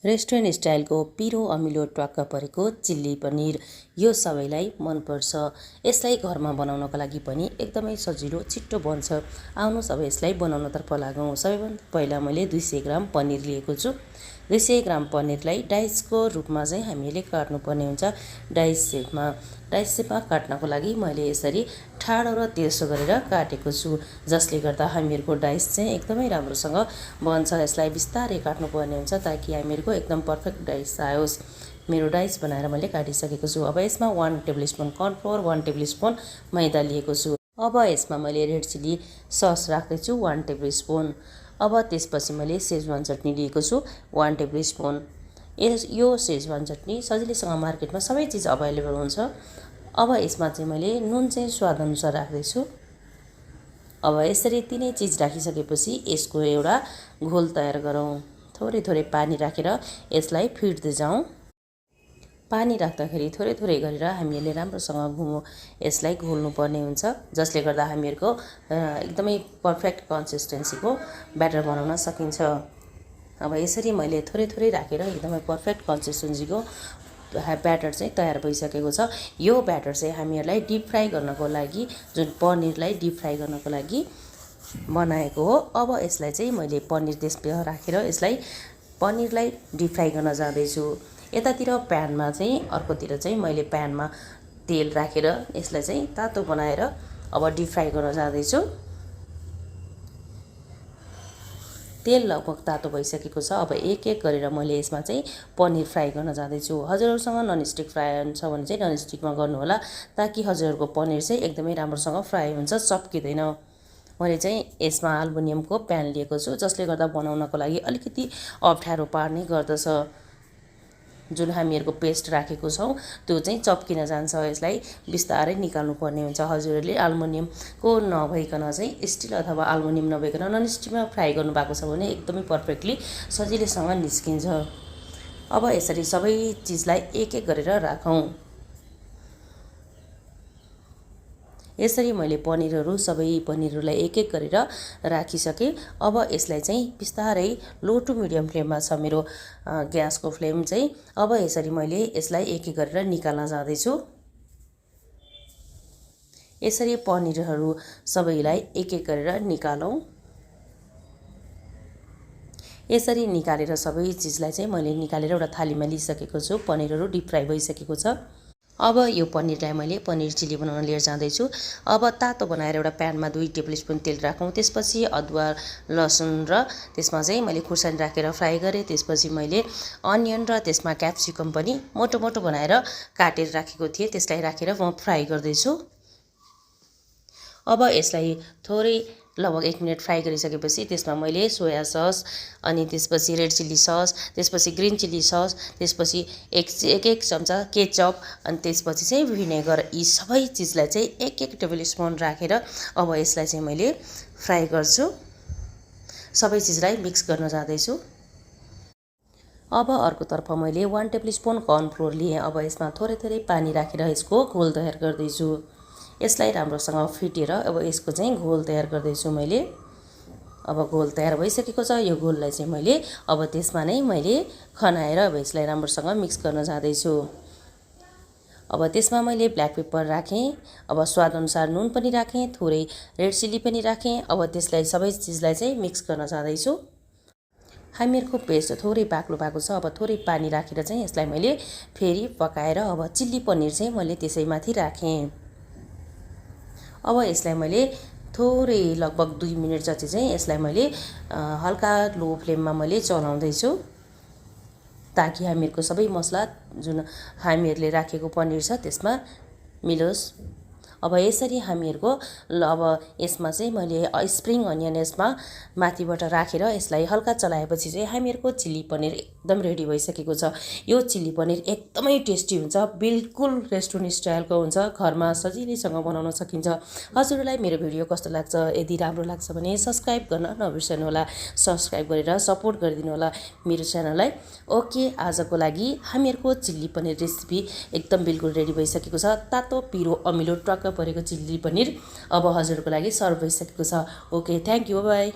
Restaurant स्टाइलको पिरो अमिलो ट्वाक्क परेको चिल्ली पनिर यो सबैलाई मनपर्छ। यसलाई घरमा बनाउनको लागि पनि एकदमै सजिलो छिट्टो बन्छ। आउनुहोस् अब यसलाई बनाउनतर्फ लागौँ। सबैभन्दा पहिला मैले 200 ग्राम पनिर लिएको छु। 200 ग्राम पनिरलाई डाइसको रूपमा चाहिँ हामीले काट्नुपर्ने हुन्छ। डाइस सेपमा काट्नको लागि मैले यसरी ठाडो र तेर्सो गरेर काटेको छु, जसले गर्दा हामीहरूको डाइस चाहिँ एकदमै राम्रोसँग बन्छ। यसलाई बिस्तारै काट्नुपर्ने हुन्छ ताकि हामीहरूको एकदम पर्फेक्ट डाइस आओस्। मेरो डाइस बनाएर मैले काटिसकेको छु। अब यसमा 1 टेबलस्पुन कर्नफ्लोर, 1 टेबलस्पुन मैदा लिएको छु। अब यसमा मैले रेड चिल्ली सस राख्दैछु 1 टेबलस्पुन। अब त्यसपछि मैले सेजवान चटनी लिएको छु 1 टेबलस्पुन। यो सेजवान चटनी सजिलैसँग मार्केटमा सबै चिज अभाइलेबल हुन्छ। अब यसमा चाहिँ मैले नुन चाहिँ स्वादअनुसार राख्दैछु। अब यसरी तीनै चिज राखिसकेपछि यसको एउटा घोल तयार गरौँ। थोरै थोरै पानी राखेर यसलाई फिट्दै जाउँ। पानी राख्दाखेरि थोरै थोरै गरेर हामीले राम्रोसँग यसलाई घोल्नुपर्ने हुन्छ, जसले गर्दा हामीहरूको एकदमै पर्फेक्ट कन्सिस्टेन्सीको ब्याटर बनाउन सकिन्छ। अब यसरी मैले थोरै थोरै राखेर एकदमै पर्फेक्ट कन्सिस्टेन्सीको ब्याटर चाहिँ तयार भइसकेको छ। यो ब्याटर चाहिँ हामीहरूलाई डिप फ्राई गर्नको लागि, जुन पनिरलाई डिप फ्राई गर्नको लागि बनाएको हो। अब यसलाई चाहिँ मैले पनिर त्यसमा राखेर यसलाई पनिरलाई डिप फ्राई गर्न जाँदैछु। यतातिर प्यानमा चाहिँ अर्कोतिर चाहिँ मैले प्यानमा तेल राखेर यसलाई चाहिँ तातो बनाएर अब डिप फ्राई गर्न जाँदैछु। तेल लगभग तातो भइसकेको छ। अब एक एक गरेर मैले यसमा चाहिँ पनिर फ्राई गर्न जाँदैछु। हजुरहरूसँग ननस्टिक फ्राई छ भने चाहिँ ननस्टिकमा गर्नुहोला, ताकि हजुरहरूको पनिर चाहिँ एकदमै राम्रोसँग फ्राई हुन्छ, चप्किँदैन। मैले चाहिँ यसमा एल्युमिनियमको प्यान लिएको छु, जसले गर्दा बनाउनको लागि अलिकति अप्ठ्यारो पार्ने गर्दछ। जुन हामीहरूको पेस्ट राखेको छौँ त्यो चाहिँ चप्किन जान्छ। यसलाई बिस्तारै निकाल्नुपर्ने हुन्छ। हजुरहरूले एल्युमिनियमको नभइकन चाहिँ स्टिल अथवा एल्युमिनियम नभइकन ननस्टिकमा फ्राई गर्नुभएको छ भने एकदमै पर्फेक्टली सजिलैसँग निस्किन्छ। अब यसरी सबै चिजलाई एक एक गरेर राखौँ। यसरी मैले सबै पनिरहरूलाई एक एक गरेर राखिसकेँ। अब यसलाई चाहिँ बिस्तारै लो टु मिडियम फ्लेममा छ मेरो ग्यासको फ्लेम चाहिँ। अब यसरी मैले यसलाई एक एक गरेर निकाल्न जाँदैछु। यसरी पनिरहरू सबैलाई एक एक गरेर निकालौँ। यसरी निकालेर सबै चिजलाई चाहिँ मैले निकालेर एउटा थालीमा लिइसकेको छु। पनिरहरू डिप फ्राई भइसकेको छ। अब यो पनिरलाई मैले पनिर चिल्ली बनाउन लिएर जाँदैछु। अब तातो बनाएर एउटा प्यानमा 2 टेबलस्पुन तेल राखौँ। त्यसपछि अदुवा, लसुन र त्यसमा चाहिँ मैले खुर्सानी राखेर फ्राई गरेँ। त्यसपछि मैले अनियन र त्यसमा क्याप्सिकम पनि मोटो मोटो बनाएर काटेर राखेको थिएँ, त्यसलाई राखेर म फ्राई गर्दैछु। अब यसलाई थोरै लगभग 1 मिनट फ्राई गरिसकेपछि त्यसमा मैले सोया सस, अनि त्यसपछि रेड चिल्ली सस, त्यसपछि ग्रिन चिल्ली सस, त्यसपछि एक चम्चा केचप, अनि त्यसपछि चाहिँ भिनेगर, यी सबै चिजलाई चाहिँ एक टेबलस्पुन राखेर अब यसलाई चाहिँ मैले फ्राई गर्छु। सबै चिजलाई मिक्स गर्न जाँदैछु। अब अर्कोतर्फ मैले 1 टेबलस्पुन कर्नफ्लोर लिएँ। अब यसमा थोरै थोरै पानी राखेर यसको घोल तयार गर्दैछु। यसलाई राम्रोसँग फिटेर अब यसको चाहिँ घोल तयार गर्दैछु मैले। अब घोल तयार भइसकेको छ। यो घोललाई चाहिँ मैले अब त्यसमा नै मैले खनाएर अब यसलाई राम्रोसँग मिक्स गर्न जाँदैछु। अब त्यसमा मैले ब्ल्याक पेपर राखेँ। अब स्वादअनुसार नुन पनि राखेँ, थोरै रेड चिल्ली पनि राखेँ। अब त्यसलाई सबै चिजलाई चाहिँ मिक्स गर्न जाँदैछु। हामीहरूको पेस्ट थोरै बाक्लो भएको छ। अब थोरै पानी राखेर चाहिँ यसलाई मैले फेरि पकाएर अब चिल्ली पनिर चाहिँ मैले त्यसैमाथि राखेँ। अब यसलाई मैले थोरै लगभग 2 मिनट जति चाहिँ यसलाई मैले हल्का लो फ्लेममा मैले चलाउँदैछु, ताकि हामीहरूको सबै मसला जुन हामीहरूले राखेको पनिर छ त्यसमा मिलोस्। अब यसरी हामीहरूको अब यसमा चाहिँ मैले स्प्रिङ अनियन यसमा माथिबाट राखेर यसलाई हल्का चलाएपछि चाहिँ हामीहरूको चिल्ली पनिर एकदम रेडी भइसकेको छ। यो चिल्ली पनिर एकदमै टेस्टी हुन्छ, बिल्कुल रेस्टुरेन्ट स्टाइलको हुन्छ, घरमा सजिलैसँग बनाउन सकिन्छ। हजुरहरूलाई मेरो भिडियो कस्तो लाग्छ? यदि राम्रो लाग्छ भने सब्सक्राइब गर्न नबिर्सनुहोला। सब्सक्राइब गरेर सपोर्ट गरिदिनु होला मेरो च्यानललाई। ओके, आजको लागि हामीहरूको चिल्ली पनिर रेसिपी एकदम बिल्कुल रेडी भइसकेको छ। तातो पिरो अमिलो ट्वाक्क परेको चिल्ली पनिर अब हजुरहरूको लागि सर्भ भइसकेको छ। Okay, thank you, by.